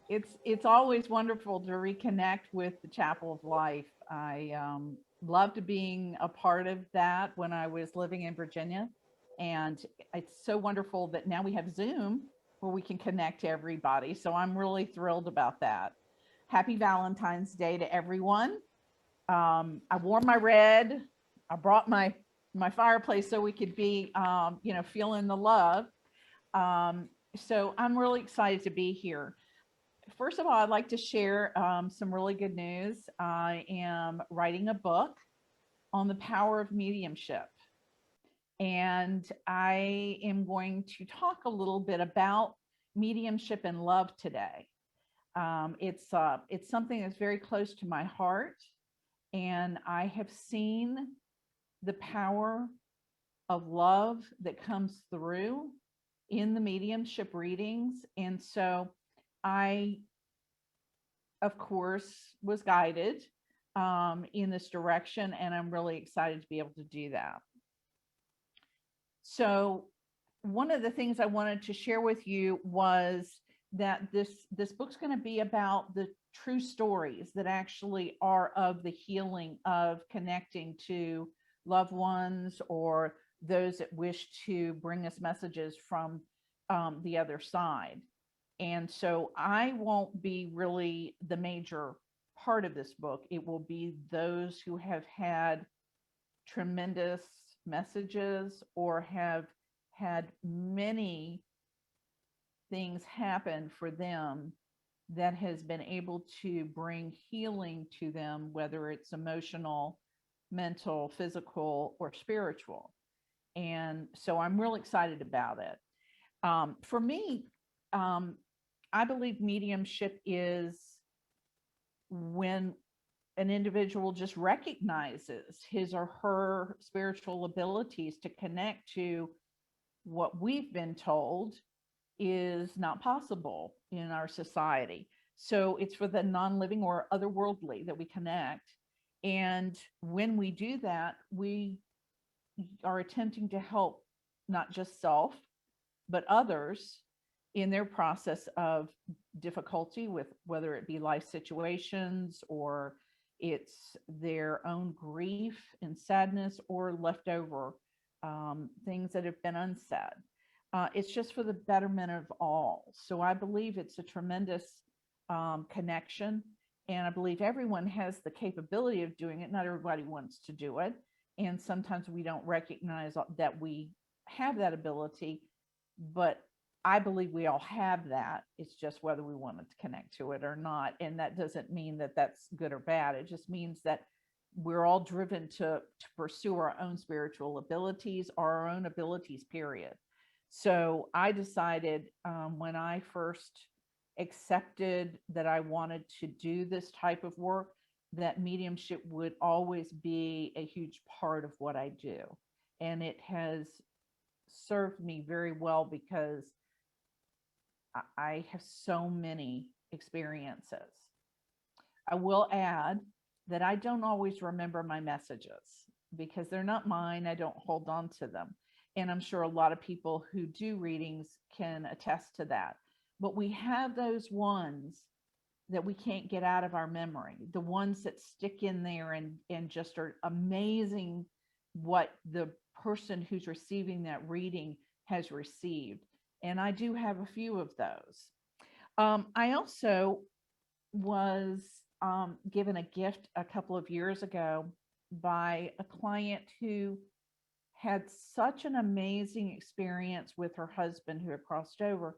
It's always wonderful to reconnect with the Chapel of Life. I loved being a part of that when I was living in Virginia, and it's so wonderful that now we have Zoom where we can connect to everybody. So I'm really thrilled about that. Happy Valentine's Day to everyone. I wore my red. I brought my fireplace so we could be, feeling the love. Um, so I'm really excited to be here. First of all, I'd like to share some really good news. I am writing a book on the power of mediumship, and I am going to talk a little bit about mediumship and love today. It's something that's very close to my heart, and I have seen the power of love that comes through in the mediumship readings. And so I, of course, was guided in this direction, and I'm really excited to be able to do that. So, one of the things I wanted to share with you was that this book's going to be about the true stories that actually are of the healing of connecting to loved ones or those that wish to bring us messages from the other side. And so I won't be really the major part of this book. It will be those who have had tremendous messages or have had many things happen for them that has been able to bring healing to them, whether it's emotional, mental, physical, or spiritual. And so I'm real excited about it. For me, um, I believe mediumship is when an individual just recognizes his or her spiritual abilities to connect to what we've been told is not possible in our society. So it's for the non-living or otherworldly that we connect. And when we do that, we are attempting to help not just self, but others in their process of difficulty with whether it be life situations or it's their own grief and sadness or leftover things that have been unsaid. It's just for the betterment of all. So I believe it's a tremendous connection. And I believe everyone has the capability of doing it. Not everybody wants to do it. And sometimes we don't recognize that we have that ability. But I believe we all have that. It's just whether we want to connect to it or not. And that doesn't mean that that's good or bad. It just means that we're all driven to pursue our own spiritual abilities, our own abilities, period. So I decided when I first accepted that I wanted to do this type of work, that mediumship would always be a huge part of what I do. And it has served me very well because I have so many experiences. I will add that I don't always remember my messages because they're not mine. I don't hold on to them. And I'm sure a lot of people who do readings can attest to that. But we have those ones that we can't get out of our memory, the ones that stick in there and just are amazing what the person who's receiving that reading has received. And I do have a few of those. I also was given a gift a couple of years ago by a client who had such an amazing experience with her husband who had crossed over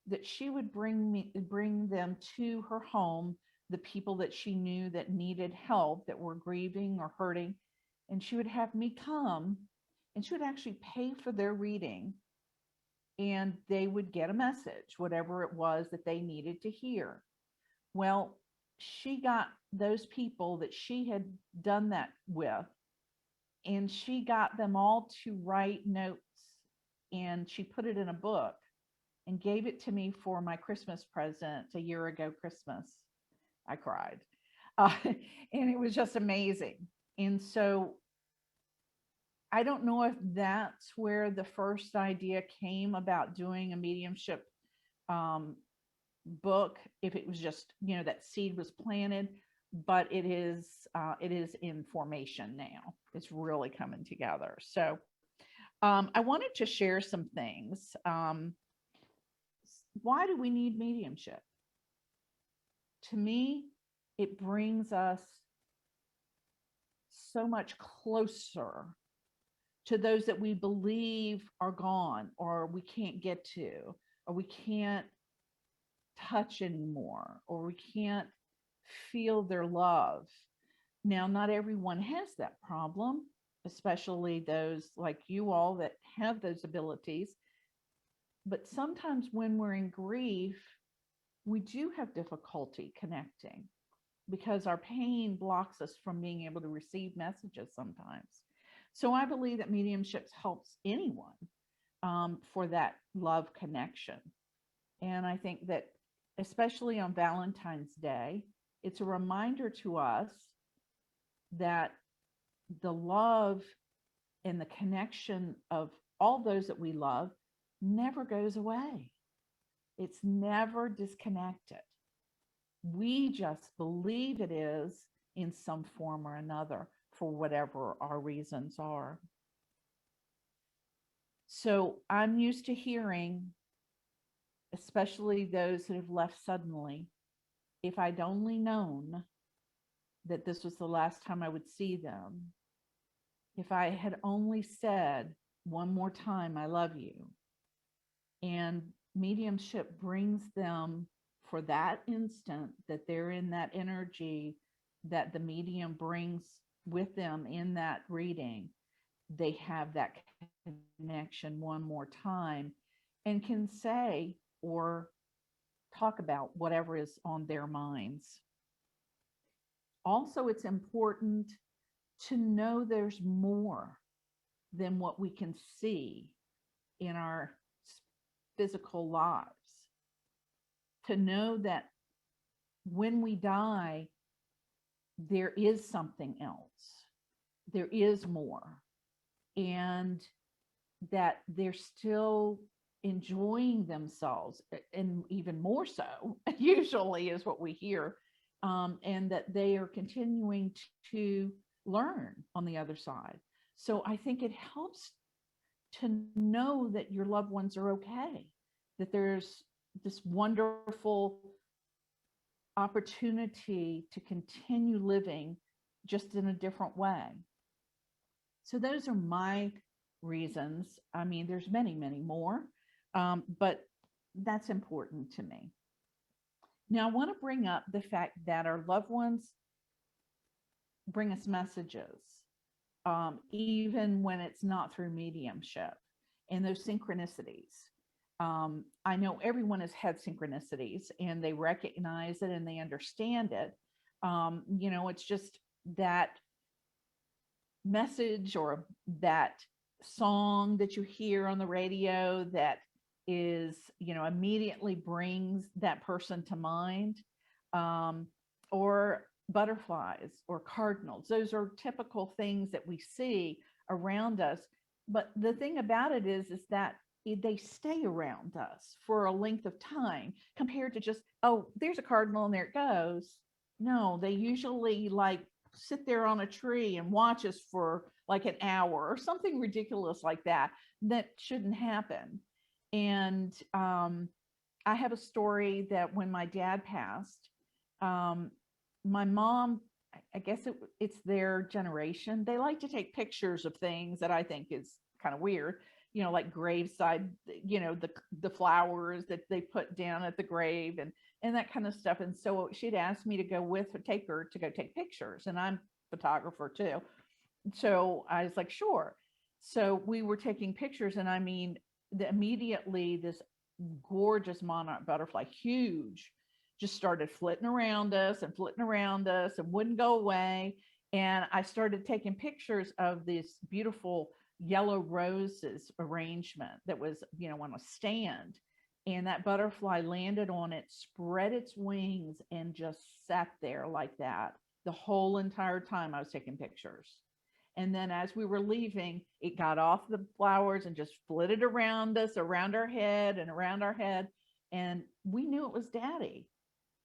that she would bring them to her home, the people that she knew that needed help, that were grieving or hurting, and she would have me come and she would actually pay for their reading, and they would get a message, whatever it was that they needed to hear. Well, she got those people that she had done that with, and she got them all to write notes, and she put it in a book and gave it to me for my Christmas present a year ago Christmas. I cried. And it was just amazing. And so I don't know if that's where the first idea came about doing a mediumship um, book if it was just, that seed was planted, but it is in formation now. It's really coming together. So I wanted to share some things. Why do we need mediumship? To me, it brings us so much closer to those that we believe are gone, or we can't get to, or we can't touch anymore, or we can't feel their love. Now, not everyone has that problem, especially those like you all that have those abilities. But sometimes when we're in grief, we do have difficulty connecting because our pain blocks us from being able to receive messages sometimes. So I believe that mediumship helps anyone for that love connection. And I think that especially on Valentine's Day, it's a reminder to us that the love and the connection of all those that we love never goes away. It's never disconnected. We just believe it is in some form or another for whatever our reasons are. So I'm used to hearing, especially those that have left suddenly, if I'd only known that this was the last time I would see them, if I had only said one more time, I love you. And mediumship brings them for that instant that they're in that energy that the medium brings with them in that reading. They have that connection one more time and can say or talk about whatever is on their minds. Also, it's important to know there's more than what we can see in our physical lives. To know that when we die, there is something else. There is more. And that they're still enjoying themselves, and even more so, usually is what we hear. And that they are continuing to learn on the other side. So I think it helps to know that your loved ones are okay, that there's this wonderful opportunity to continue living just in a different way. So those are my reasons. I mean, there's many, many more, but that's important to me. Now, I want to bring up the fact that our loved ones bring us messages, even when it's not through mediumship, and those synchronicities. I know everyone has had synchronicities and they recognize it and they understand it. It's just that message or that song that you hear on the radio that is, immediately brings that person to mind, or butterflies or cardinals. Those are typical things that we see around us. But the thing about it is that they stay around us for a length of time compared to just, oh, there's a cardinal and there it goes. No, they usually sit there on a tree and watch us for like an hour or something ridiculous like that. That shouldn't happen. And I have a story that when my dad passed, my mom, I guess it's their generation, they like to take pictures of things that I think is kind of weird, like graveside, the flowers that they put down at the grave and that kind of stuff. And so she'd asked me to go take her to go take pictures, and I'm a photographer too. So I was like, sure. So we were taking pictures, and I mean, immediately this gorgeous monarch butterfly, huge, just started flitting around us and wouldn't go away. And I started taking pictures of this beautiful yellow roses arrangement that was, on a stand. And that butterfly landed on it, spread its wings, and just sat there like that the whole entire time I was taking pictures. And then as we were leaving, it got off the flowers and just flitted around us, around our head and around our head. And we knew it was Daddy.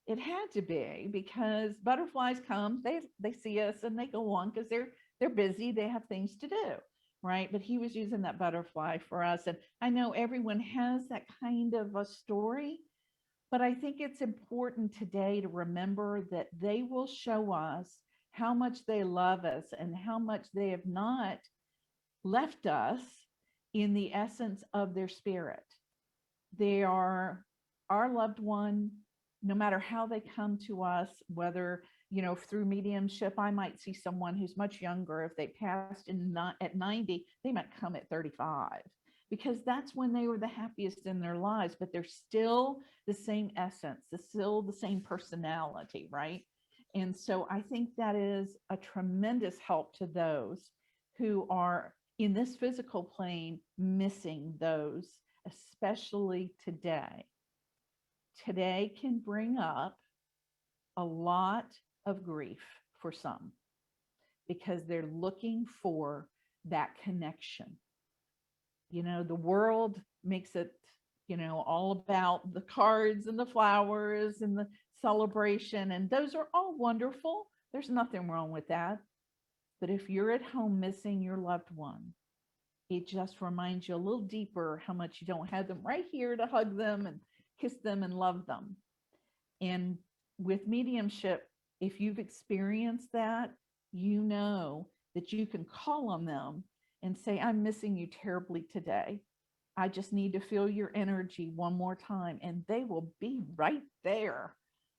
It had to be, because butterflies come, they see us and they go on because they're busy, they have things to do, right? But he was using that butterfly for us. And I know everyone has that kind of a story, but I think it's important today to remember that they will show us how much they love us and how much they have not left us in the essence of their spirit. They are our loved one, no matter how they come to us, whether, through mediumship. I might see someone who's much younger. If they passed not at 90, they might come at 35, because that's when they were the happiest in their lives, but they're still the same essence, they're still the same personality, right? And so I think that is a tremendous help to those who are in this physical plane missing those, especially today. Today can bring up a lot of grief for some, because they're looking for that connection. The world makes it, all about the cards and the flowers and the celebration, and those are all wonderful. There's nothing wrong with that. But if you're at home missing your loved one, it just reminds you a little deeper how much you don't have them right here to hug them and kiss them and love them. And with mediumship, if you've experienced that, you know that you can call on them and say, I'm missing you terribly today. I just need to feel your energy one more time. And they will be right there.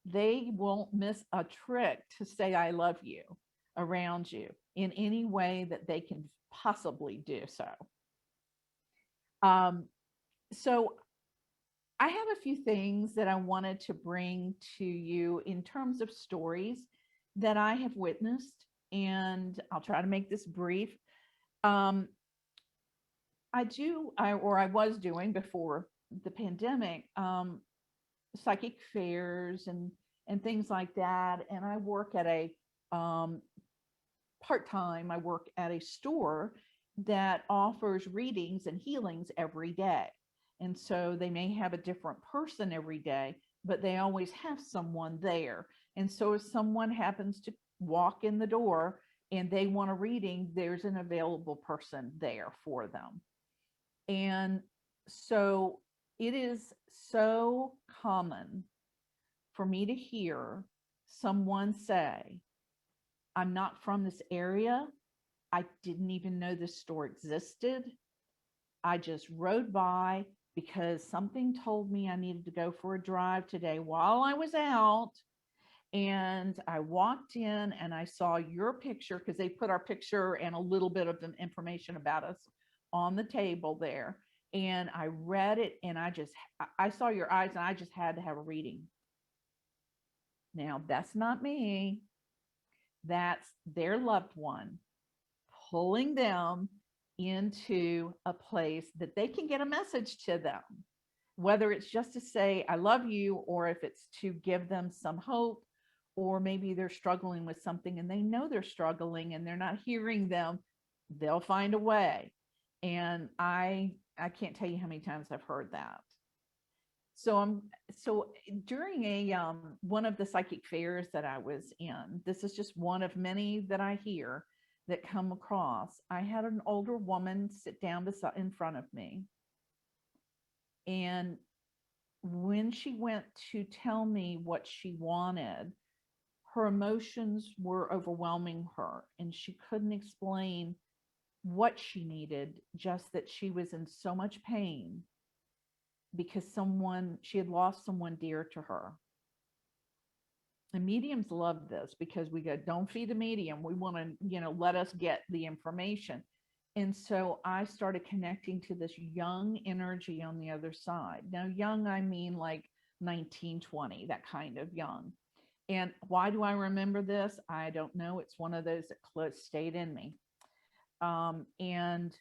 They won't miss a trick to say, I love you around you in any way that they can possibly do so. So I have a few things that I wanted to bring to you in terms of stories that I have witnessed, and I'll try to make this brief. I was doing before the pandemic, psychic fairs and things like that. And I work at a part-time, I work at a store that offers readings and healings every day. And so they may have a different person every day, but they always have someone there. And so if someone happens to walk in the door and they want a reading, there's an available person there for them. And so it is so common for me to hear someone say, I'm not from this area. I didn't even know this store existed. I just rode by because something told me I needed to go for a drive today while I was out. And I walked in and I saw your picture, because they put our picture and a little bit of the information about us on the table there. And I read it and I saw your eyes and I just had to have a reading. Now, that's not me. That's their loved one pulling them into a place that they can get a message to them, whether it's just to say, I love you, or if it's to give them some hope, or maybe they're struggling with something and they know they're struggling and they're not hearing them. They'll find a way. And I can't tell you how many times I've heard that. So during one of the psychic fairs that I was in, this is just one of many that I hear that come across. I had an older woman sit down in front of me. And when she went to tell me what she wanted, her emotions were overwhelming her, and she couldn't explain what she needed, just that she was in so much pain because she had lost someone dear to her. And mediums love this, because we go, don't feed the medium. We want to, let us get the information. And so I started connecting to this young energy on the other side. Now, young, I mean like 19, 20, that kind of young. And why do I remember this? I don't know. It's one of those that stayed in me. And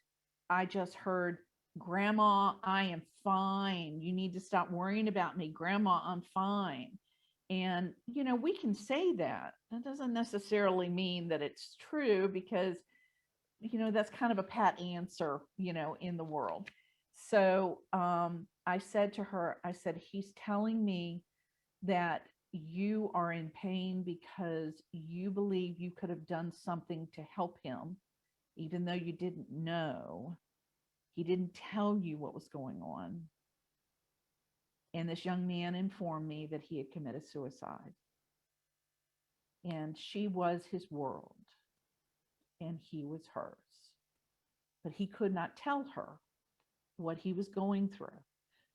I just heard, Grandma, I am fine. You need to stop worrying about me. Grandma, I'm fine. And, we can say that. That doesn't necessarily mean that it's true, because, that's kind of a pat answer, in the world. So I I said to her, I said, he's telling me that you are in pain because you believe you could have done something to help him, even though you didn't know. He didn't tell you what was going on. And this young man informed me that he had committed suicide. And she was his world, and he was hers. But he could not tell her what he was going through.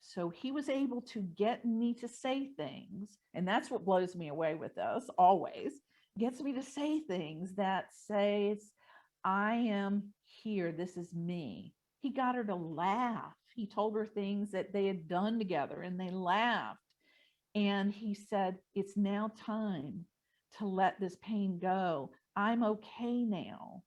So he was able to get me to say things, and that's what blows me away with this, always gets me to say things that says, I am here, this is me. He got her to laugh. He told her things that they had done together, and they laughed. And he said, it's now time to let this pain go. I'm okay now.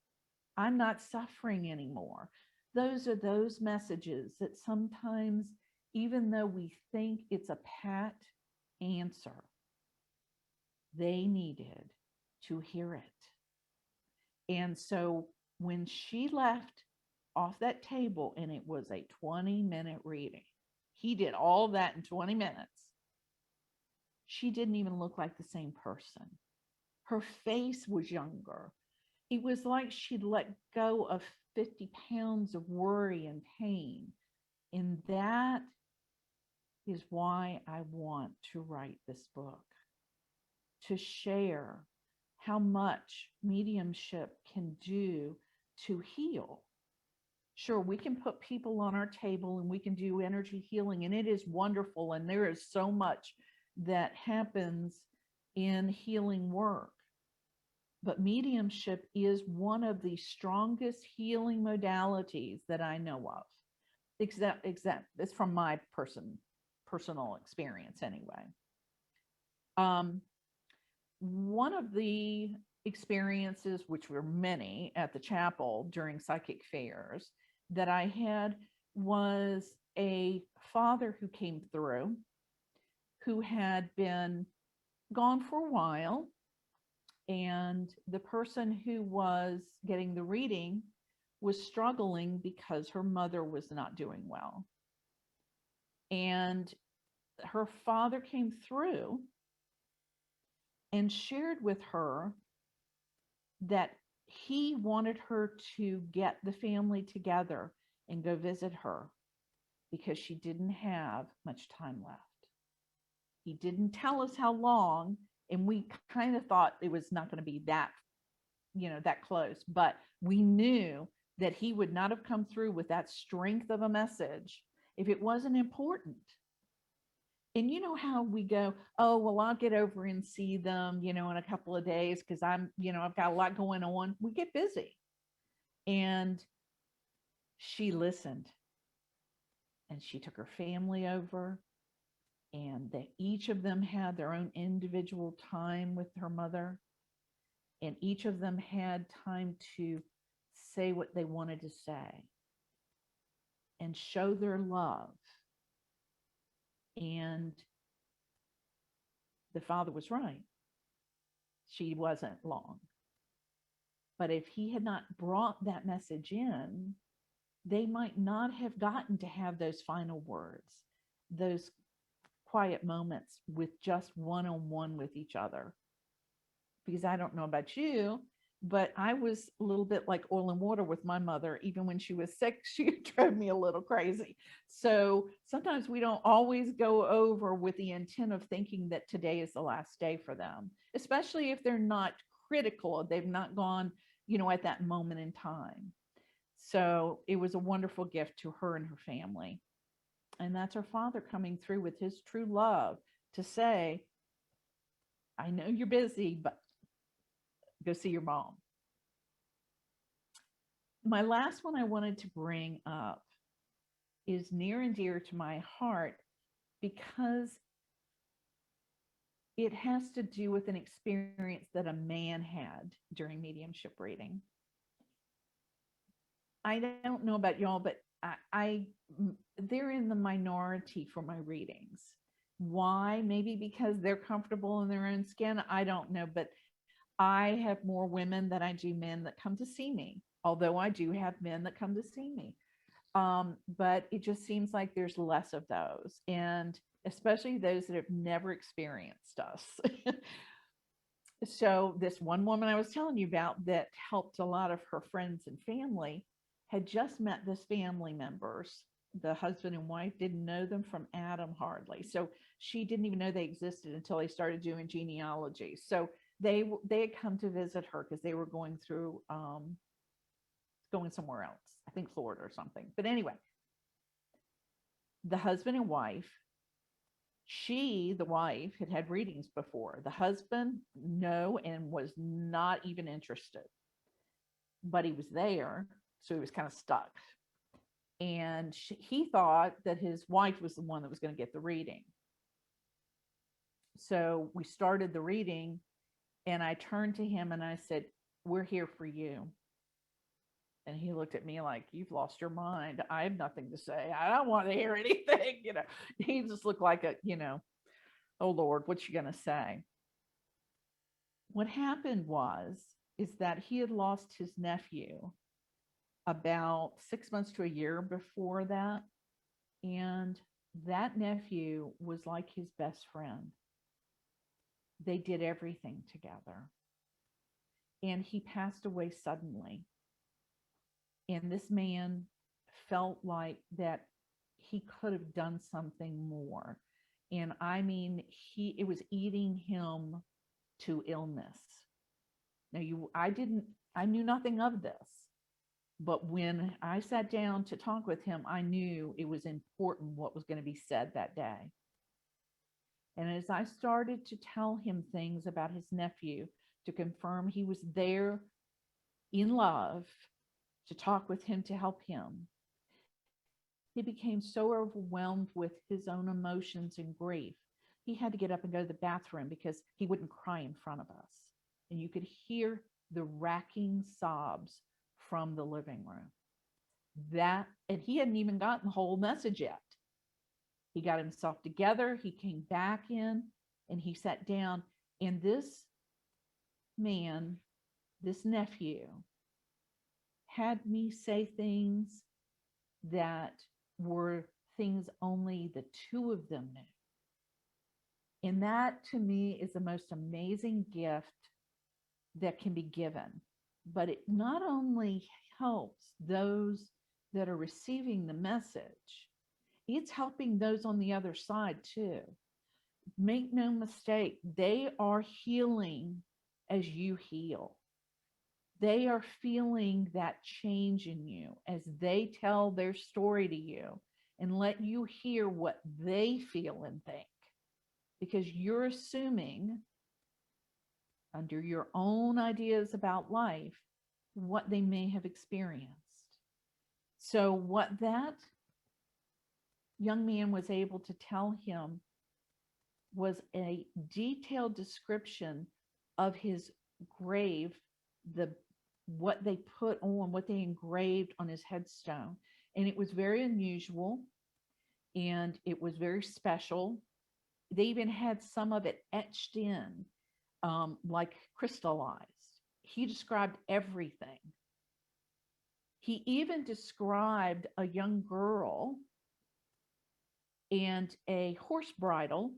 I'm not suffering anymore. Those are those messages that sometimes, even though we think it's a pat answer, they needed to hear it. And so when she left off that table, and it was a 20-minute reading, he did all that in 20 minutes. She didn't even look like the same person. Her face was younger. It was like she'd let go of 50 pounds of worry and pain. And that is why I want to write this book, to share how much mediumship can do to heal. Sure, we can put people on our table and we can do energy healing, and it is wonderful. And there is so much that happens in healing work. But mediumship is one of the strongest healing modalities that I know of. It's from my personal experience anyway. One of the experiences, which were many at the chapel during psychic fairs, that I had was a father who came through, who had been gone for a while. And the person who was getting the reading was struggling because her mother was not doing well. And her father came through and shared with her that he wanted her to get the family together and go visit her because she didn't have much time left. He didn't tell us how long, and we kind of thought it was not going to be that, that close, but we knew that he would not have come through with that strength of a message if it wasn't important. And you know how we go, oh, well, I'll get over and see them, in a couple of days because I've got a lot going on. We get busy. And she listened, and she took her family over, and each of them had their own individual time with her mother, and each of them had time to say what they wanted to say and show their love. And the father was right. She wasn't long. But if he had not brought that message in, they might not have gotten to have those final words, those quiet moments with just one-on-one with each other. Because I don't know about you, but I was a little bit like oil and water with my mother. Even when she was sick, she drove me a little crazy. So sometimes we don't always go over with the intent of thinking that today is the last day for them, especially if they're not critical. They've not gone, at that moment in time. So it was a wonderful gift to her and her family. And that's her father coming through with his true love to say, I know you're busy, but go see your mom. My last one I wanted to bring up is near and dear to my heart because it has to do with an experience that a man had during mediumship reading. I don't know about y'all, but they're in the minority for my readings. Why? Maybe because they're comfortable in their own skin. I don't know, but I have more women than I do men that come to see me, although I do have men that come to see me. But it just seems like there's less of those, and especially those that have never experienced us. So this one woman I was telling you about that helped a lot of her friends and family had just met this family members. The husband and wife didn't know them from Adam hardly. So she didn't even know they existed until they started doing genealogy. So they had come to visit her because they were going through going somewhere else, I think Florida or something. But anyway, the husband and wife, the wife, had had readings before. The husband, no, and was not even interested. But he was there, so he was kind of stuck. And he thought that his wife was the one that was going to get the reading. So we started the reading, and I turned to him and I said, "We're here for you." And he looked at me like, "You've lost your mind. I have nothing to say. I don't want to hear anything." He just looked like oh Lord, what you going to say? What happened is that he had lost his nephew about 6 months to a year before that. And that nephew was like his best friend. They did everything together. And he passed away suddenly. And this man felt like that he could have done something more. And I mean, it was eating him to illness. Now I knew nothing of this, but when I sat down to talk with him, I knew it was important what was going to be said that day. And as I started to tell him things about his nephew to confirm he was there in love, to talk with him, to help him, he became so overwhelmed with his own emotions and grief. He had to get up and go to the bathroom because he wouldn't cry in front of us. And you could hear the racking sobs from the living room. And he hadn't even gotten the whole message yet. He got himself together. He came back in and he sat down. And this man, this nephew, had me say things that were things only the two of them knew. And that to me is the most amazing gift that can be given. But it not only helps those that are receiving the message, it's helping those on the other side too. Make no mistake, they are healing as you heal. They are feeling that change in you as they tell their story to you and let you hear what they feel and think. Because you're assuming, under your own ideas about life, what they may have experienced. So what that young man was able to tell him was a detailed description of his grave, what they put on, what they engraved on his headstone. And it was very unusual and it was very special. They even had some of it etched in, like crystallized. He described everything. He even described a young girl and a horse bridle.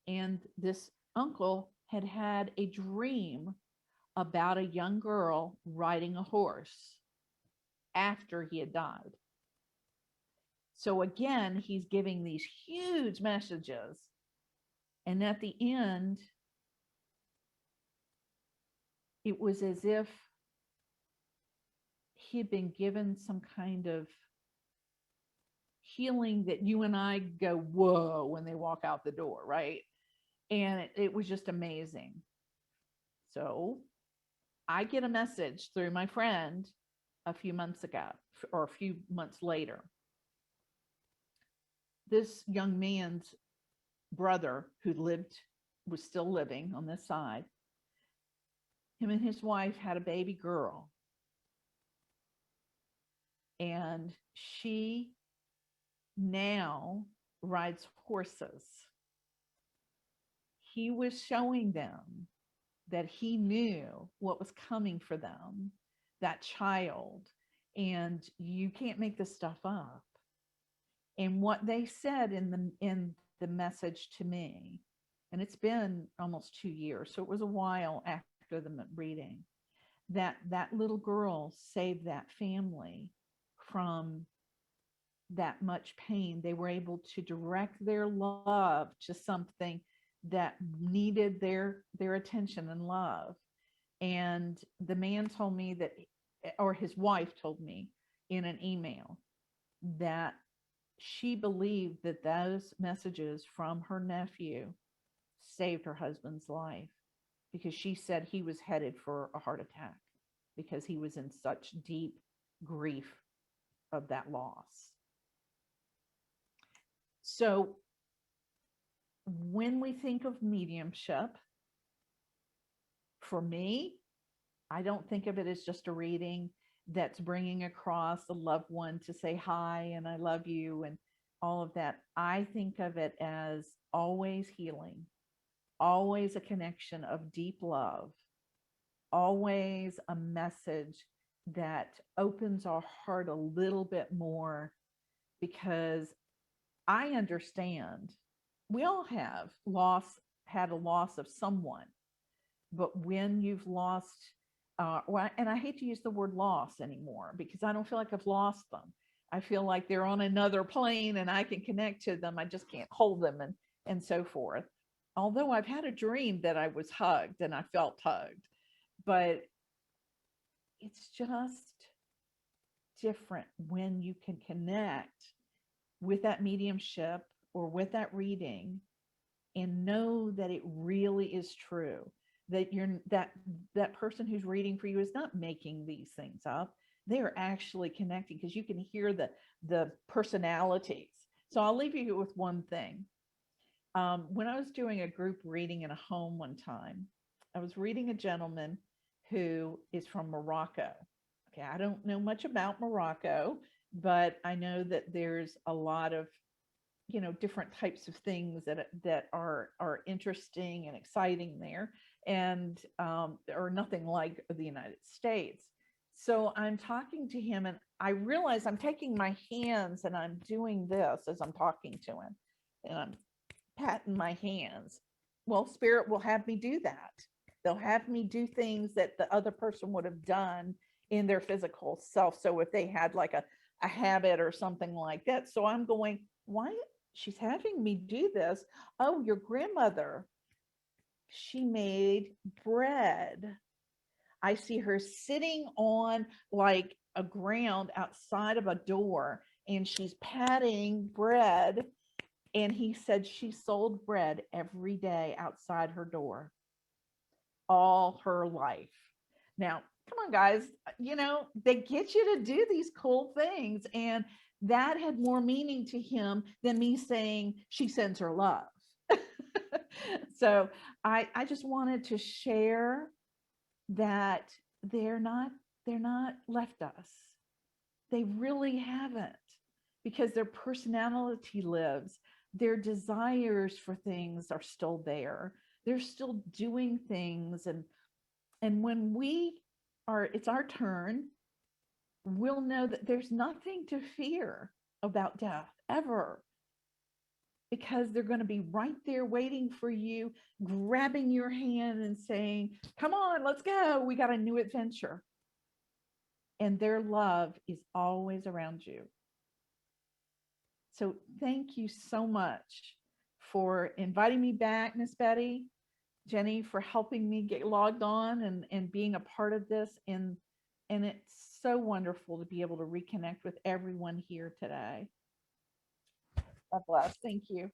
And this uncle had had a dream about a young girl riding a horse after he had died. So again, he's giving these huge messages. And at the end, it was as if he had been given some kind of healing that you and I go, whoa, when they walk out the door, right? And it was just amazing. So I get a message through my friend a few months ago, or a few months later. This young man's brother who was still living on this side, him and his wife had a baby girl. And she now rides horses. He was showing them that he knew what was coming for them, that child, and you can't make this stuff up. And what they said in the message to me, and it's been almost 2 years, so it was a while after the reading, that little girl saved that family from that much pain. They were able to direct their love to something that needed their attention and love. And the man told me that, or his wife told me in an email, that she believed that those messages from her nephew saved her husband's life, because she said he was headed for a heart attack because he was in such deep grief of that loss. So when we think of mediumship, for me, I don't think of it as just a reading that's bringing across a loved one to say hi and I love you and all of that. I think of it as always healing, always a connection of deep love, always a message that opens our heart a little bit more, because I understand we all have had a loss of someone, but when you've lost, and I hate to use the word loss anymore because I don't feel like I've lost them. I feel like they're on another plane and I can connect to them. I just can't hold them and so forth. Although I've had a dream that I was hugged and I felt hugged, but it's just different when you can connect with that mediumship or with that reading and know that it really is true, that you're that person who's reading for you is not making these things up. They are actually connecting, because you can hear the personalities. So I'll leave you with one thing. When I was doing a group reading in a home one time, I was reading a gentleman who is from Morocco. Okay, I don't know much about Morocco, but I know that there's a lot of, different types of things that are interesting and exciting there, and are nothing like the United States. So I'm talking to him, and I realize I'm taking my hands and I'm doing this as I'm talking to him, and I'm patting my hands. Well, Spirit will have me do that. They'll have me do things that the other person would have done in their physical self. So if they had like a habit or something like that. So I'm going, why? She's having me do this. Oh, your grandmother, she made bread. I see her sitting on like a ground outside of a door, and she's patting bread. And he said she sold bread every day outside her door all her life. Now, come on, guys, they get you to do these cool things. And that had more meaning to him than me saying she sends her love. So I just wanted to share that they're not left us. They really haven't, because their personality lives. Their desires for things are still there. They're still doing things. And when it's our turn, we'll know that there's nothing to fear about death ever, because they're going to be right there waiting for you, grabbing your hand and saying, come on, let's go. We got a new adventure. And their love is always around you. So thank you so much for inviting me back, Miss Betty, Jenny, for helping me get logged on and being a part of this. And it's so wonderful to be able to reconnect with everyone here today. God bless. Thank you.